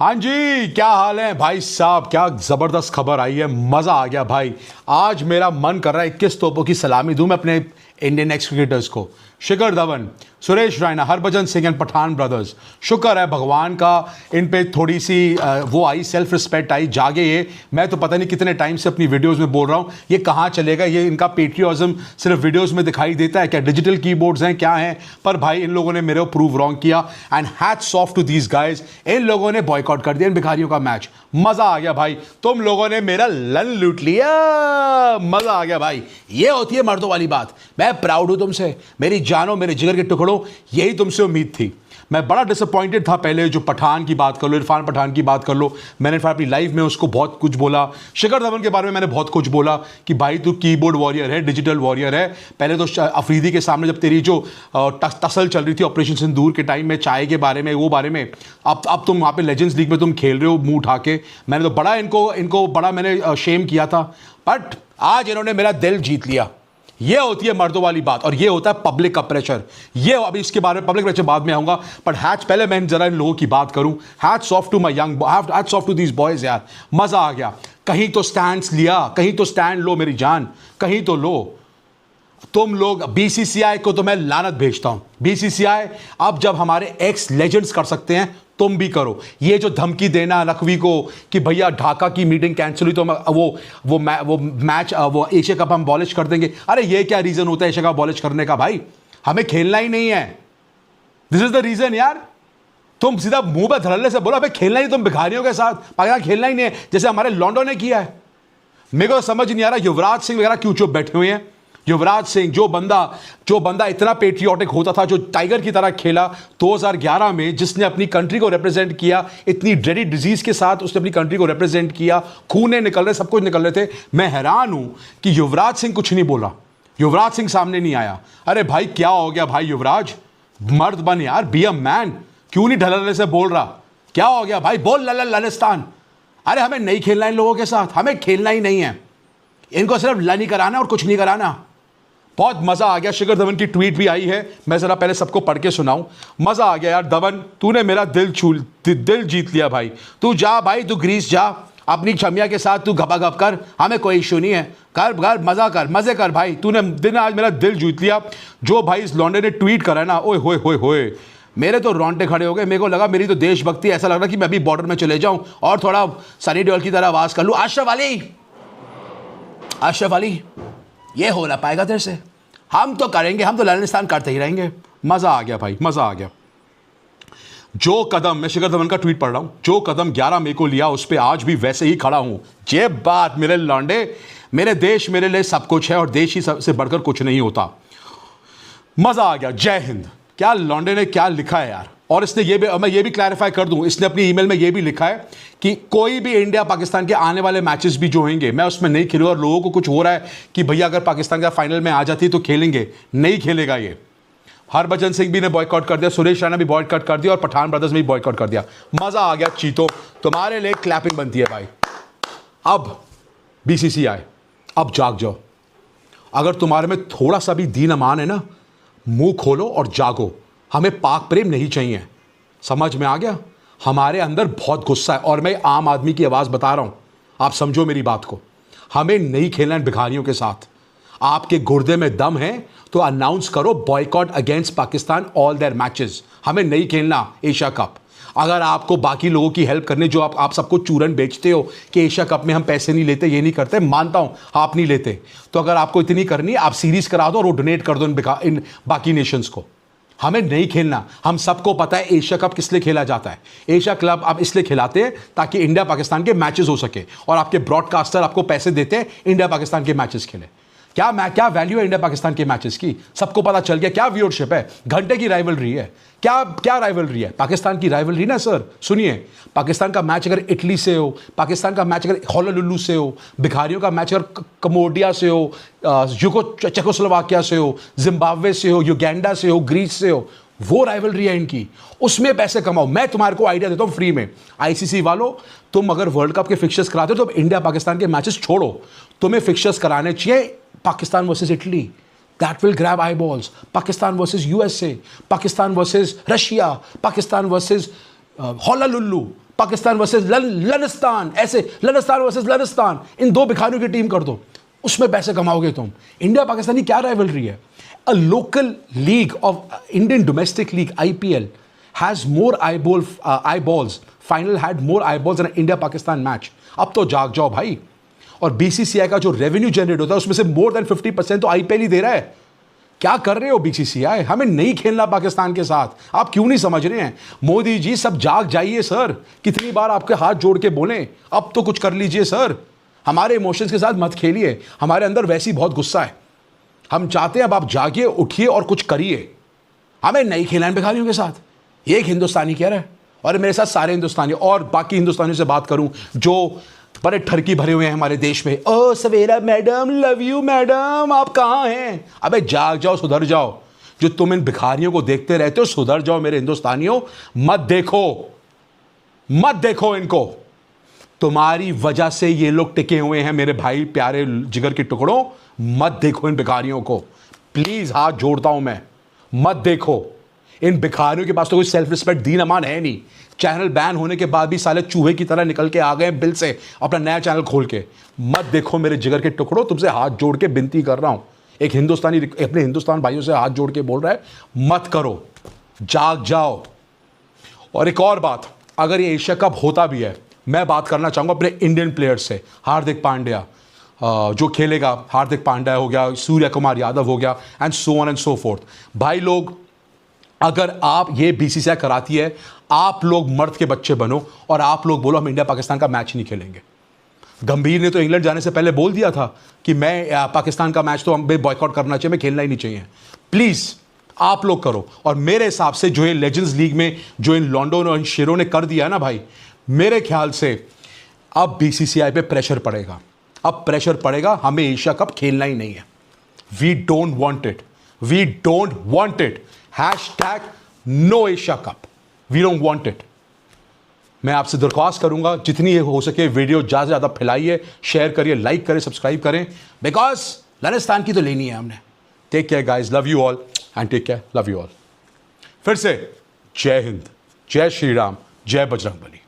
हाँ जी, क्या हाल है भाई साहब। क्या ज़बरदस्त खबर आई है, मज़ा आ गया भाई। आज मेरा मन कर रहा है 21 तोपों की सलामी दूं मैं अपने इंडियन एक्स क्रिकेटर्स को। Shikhar Dhawan, Suresh Raina, Harbhajan Singh and Pathan brothers. शुक्र है भगवान का, इन पे थोड़ी सी वो आई, सेल्फ रिस्पेक्ट आई, जागे ये। मैं तो पता नहीं कितने टाइम से अपनी वीडियोस में बोल रहा हूँ, ये कहाँ चलेगा, ये इनका पेट्रियोटिज्म सिर्फ वीडियोस में दिखाई देता है क्या, डिजिटल कीबोर्ड्स हैं क्या हैं। पर भाई इन लोगों ने मेरे को प्रूव रॉन्ग किया and hats off to these guys. इन लोगों ने बॉयकॉट कर दिया इन भिखारियों का मैच। मजा आ गया भाई, तुम लोगों ने मेरा लन लूट लिया, मजा आ गया भाई। ये होती है मर्दों वाली बात। मैं प्राउड हूं तुमसे, मेरी जानो, मेरे जिगर के टुकड़ों, यही तुमसे उम्मीद थी। मैं बड़ा डिसअपॉइंटेड था पहले, जो पठान की बात कर लो, इरफान पठान की बात कर लो, मैंने फिर अपनी लाइफ में उसको बहुत कुछ बोला। शिखर धवन के बारे में मैंने बहुत कुछ बोला कि भाई तू कीबोर्ड वॉरियर है, डिजिटल वॉरियर है। पहले तो अफरीदी के सामने जब तेरी जो तसल चल रही थी ऑपरेशन सिंदूर के टाइम में, चाय के बारे में, वो बारे में, अब तुम वहाँ पे लेजेंड्स लीग में तुम खेल रहे हो मुंह उठा के। मैंने तो बड़ा इनको बड़ा मैंने शेम किया था, बट आज इन्होंने मेरा दिल जीत लिया। ये होती है मर्दों वाली बात, और ये होता है पब्लिक का प्रेशर। ये अभी इसके बारे में पब्लिक प्रेशर बाद में आऊंगा, बट हैट्स पहले मैं जरा इन लोगों की बात करूं। Hats off to my young, hats off to these boys यार, मजा आ गया। कहीं तो स्टैंड्स लिया, कहीं तो स्टैंड लो मेरी जान, कहीं तो लो। तुम लोग बीसीसीआई को तो मैं लानत भेजता हूं। बीसीसीआई अब जब हमारे एक्स लेजेंड्स कर सकते हैं, तुम भी करो। ये जो धमकी देना नकवी को कि भैया ढाका की मीटिंग कैंसिल हुई तो वो मैच वो एशिया कप हम अबॉलिश कर देंगे। अरे ये क्या रीजन होता है एशिया कप अबॉलिश करने का भाई? हमें खेलना ही नहीं है, दिस इज द रीजन यार। तुम सीधा मुंह पे धड़ल्ले से बोलो हमें खेलना ही, तुम भिखारियों के साथ पाकिस्तान खेलना ही नहीं है, जैसे हमारे लॉन्डो ने किया है। मेरे को समझ नहीं आ रहा युवराज सिंह वगैरह क्यों चुप बैठे हुए हैं। युवराज सिंह जो बंदा इतना पेट्रियोटिक होता था, जो टाइगर की तरह खेला 2011 में, जिसने अपनी कंट्री को रिप्रेजेंट किया, इतनी ड्रेडी डिजीज के साथ उसने अपनी कंट्री को रिप्रेजेंट किया, खूने निकल रहे, सब कुछ निकल रहे थे। मैं हैरान हूं कि युवराज सिंह कुछ नहीं बोला, युवराज सिंह सामने नहीं आया। अरे भाई क्या हो गया भाई युवराज, मर्द बन यार, बी अ मैन। क्यों नहीं ढलने से बोल रहा? क्या हो गया भाई, बोल ललिस्तान। अरे हमें नहीं खेलना इन लोगों के साथ, हमें खेलना ही नहीं है। इनको सिर्फ लन ही कराना और कुछ नहीं कराना। बहुत मजा आ गया। शिखर धवन की ट्वीट भी आई है, मैं जरा पहले सबको पढ़ के सुनाऊं। मजा आ गया यार धवन, तूने मेरा दिल जीत लिया भाई। तू जा भाई, तू ग्रीस जा, अपनी क्षमिया के साथ तू घपा घप कर, हमें कोई इशू नहीं है। कर मजे कर भाई, तूने आज मेरा दिल जीत लिया। जो भाई इस लॉन्डे ने ट्वीट करा ना, ओए होए होए होए, मेरे तो रोंगटे खड़े हो गए। मेरे को लगा मेरी तो देशभक्ति, ऐसा लग रहा कि मैं भी बॉर्डर में चले जाऊं और थोड़ा सनी देओल की तरह आवाज कर लूं, अशरफ अली ये हो ना पाएगा तेरे से। हम तो करेंगे, हम तो ललिस्तान करते ही रहेंगे। मजा आ गया भाई, मजा आ गया। जो कदम, मैं शिखर धवन का ट्वीट पढ़ रहा हूं, जो कदम 11 मई को लिया उस पर आज भी वैसे ही खड़ा हूं। ये बात मेरे लौंडे, मेरे देश मेरे लिए सब कुछ है और देश ही सबसे बढ़कर कुछ नहीं होता। मजा आ गया, जय हिंद। क्या लौंडे ने क्या लिखा है यार। और इसने मैं ये भी क्लैरिफाई कर दूं, इसने अपनी ईमेल में ये भी लिखा है कि कोई भी इंडिया पाकिस्तान के आने वाले मैचेस भी जो होंगे, मैं उसमें नहीं खेलूंगा। और लोगों को कुछ हो रहा है कि भैया अगर पाकिस्तान का फाइनल में आ जाती है तो खेलेंगे, नहीं खेलेगा ये। हरभजन सिंह भी ने बॉयकॉट कर दिया, सुरेश रैना भी बॉयकॉट कर दिया और पठान ब्रदर्स भी बॉयकॉट कर दिया। मजा आ गया चीतो, तुम्हारे लिए क्लैपिंग बनती है भाई। अब बीसीसीआई, अब जाग जाओ। अगर तुम्हारे में थोड़ा सा भी दीन अमान है ना, मुंह खोलो और जागो। हमें पाक प्रेम नहीं चाहिए, समझ में आ गया? हमारे अंदर बहुत गुस्सा है और मैं आम आदमी की आवाज़ बता रहा हूं, आप समझो मेरी बात को। हमें नहीं खेलना है भिखारियों के साथ। आपके गुर्दे में दम है तो अनाउंस करो boycott against Pakistan all their matches. हमें नहीं खेलना एशिया कप। अगर आपको बाकी लोगों की हेल्प करने, जो आप सबको चूरन बेचते हो कि एशिया कप में हम पैसे नहीं लेते, ये नहीं करते, मानता हूं आप नहीं लेते, तो अगर आपको इतनी करनी है आप सीरीज करा दो और वो डोनेट कर दो इन बाकी नेशंस को। हमें नहीं खेलना। हम सबको पता है एशिया कप किस लिए खेला जाता है। एशिया क्लब आप इसलिए खिलाते हैं ताकि इंडिया पाकिस्तान के मैचेस हो सके, और आपके ब्रॉडकास्टर आपको पैसे देते हैं इंडिया पाकिस्तान के मैचेस खेले। क्या वैल्यू है इंडिया पाकिस्तान के मैचेस की? सबको पता चल गया। क्या व्यूअरशिप है? घंटे की राइवलरी है। क्या राइवलरी है? पाकिस्तान की राइवलरी ना सर। सुनिए, पाकिस्तान का मैच अगर इटली से हो, पाकिस्तान का मैच अगर होनोलुलु से हो, भिखारियों का मैच अगर कम्बोडिया से हो, चेकोस्लोवाकिया से हो, जिम्बाब्वे से हो, युगांडा से हो, ग्रीस से हो, वो राइवलरी है इनकी। उसमें पैसे कमाओ। मैं तुम्हारे को आइडिया देता हूं फ्री में। आईसीसी वालों, तुम अगर वर्ल्ड कप के फिक्चर्स कराते हो तो इंडिया पाकिस्तान के मैचेस छोड़ो, तुम्हें फिक्चर्स कराने चाहिए Pakistan versus Italy. That will grab eyeballs. Pakistan versus USA, Pakistan versus Russia, Pakistan versus Honolulu, Pakistan versus लनिस्तान, ऐसे लनिस्तान वर्सेस लनिस्तान, इन दो भिखारियों की टीम कर दो, उसमें पैसे कमाओगे तुम। इंडिया पाकिस्तानी क्या राइवलरी है? A local league of Indian domestic league IPL has more eyeballs, final had more eyeballs than India Pakistan match. अब तो जाग जाओ भाई। और BCCI का जो रेवेन्यू जनरेट होता है उसमें से मोर देन 50% तो IPL ही दे रहा है। क्या कर रहे हो BCCI? हमें नहीं खेलना पाकिस्तान के साथ, आप क्यों नहीं समझ रहे हैं? मोदी जी सब जाग जाइए सर, कितनी बार आपके हाथ जोड़ के बोले, अब तो कुछ कर लीजिए सर। हमारे इमोशंस के साथ मत खेलिए, हमारे अंदर वैसी बहुत गुस्सा है। हम चाहते हैं अब आप जागिए, उठिए और कुछ करिए। हमें नहीं खेलना है भिखारियों के साथ, ये एक हिंदुस्तानी कह रहा है। और मेरे साथ सारे हिंदुस्तानी और बाकी हिंदुस्तानियों से बात करूं जो बड़े ठरकी भरे हुए हैं हमारे देश में। ओ सवेरा मैडम, लव यू मैडम, आप कहाँ हैं? अबे जाग जाओ, सुधर जाओ। जो तुम इन भिखारियों को देखते रहते हो, सुधर जाओ मेरे हिंदुस्तानियों। मत देखो इनको। तुम्हारी वजह से ये लोग टिके हुए हैं मेरे भाई, प्यारे जिगर के टुकड़ों। मत देखो इन भिखारियों को, प्लीज हाथ जोड़ता हूं मैं। मत देखो इन भिखारियों के पास तो कोई सेल्फ रिस्पेक्ट, दीन अमान है नहीं। चैनल बैन होने के बाद भी साले चूहे की तरह निकल के आ गए बिल से अपना नया चैनल खोल के। मत देखो मेरे जिगर के टुकड़ों, तुमसे हाथ जोड़ के विनती कर रहा हूं। एक हिंदुस्तानी अपने हिंदुस्तान भाइयों से हाथ जोड़ के बोल रहा है, मत करो, जाग जाओ। और एक और बात, अगर ये एशिया कप होता भी है, मैं बात करना चाहूंगा अपने इंडियन प्लेयर्स से। हार्दिक पांड्या जो खेलेगा, हार्दिक पांड्या हो गया, सूर्य कुमार यादव हो गया, and so on and so fourth. भाई लोग, अगर आप ये BCCI कराती है, आप लोग मर्द के बच्चे बनो और आप लोग बोलो हम इंडिया पाकिस्तान का मैच नहीं खेलेंगे। गंभीर ने तो इंग्लैंड जाने से पहले बोल दिया था कि मैं पाकिस्तान का मैच तो हमें बॉयकॉट करना चाहिए, मैं खेलना ही नहीं चाहिए। प्लीज़ आप लोग करो। और मेरे हिसाब से जो ये लेजेंड्स लीग में जो इन लॉन्डो और इन शेरों ने कर दिया है ना भाई, मेरे ख्याल से अब BCCI पे प्रेशर पड़ेगा। अब प्रेशर पड़ेगा, हमें एशिया कप खेलना ही नहीं है। We don't want it, we don't want it. #No Asia cup, we don't want it. मैं आपसे दरख्वास्त करूंगा, जितनी हो सके वीडियो ज़्यादा से ज़्यादा फैलाइए, शेयर करिए, लाइक करें, सब्सक्राइब करें, बिकॉज लनिस्तान की तो लेनी है हमने। Take care guys, love you all and take care, love you all. फिर से जय हिंद, जय श्री राम, जय बजरंगबली।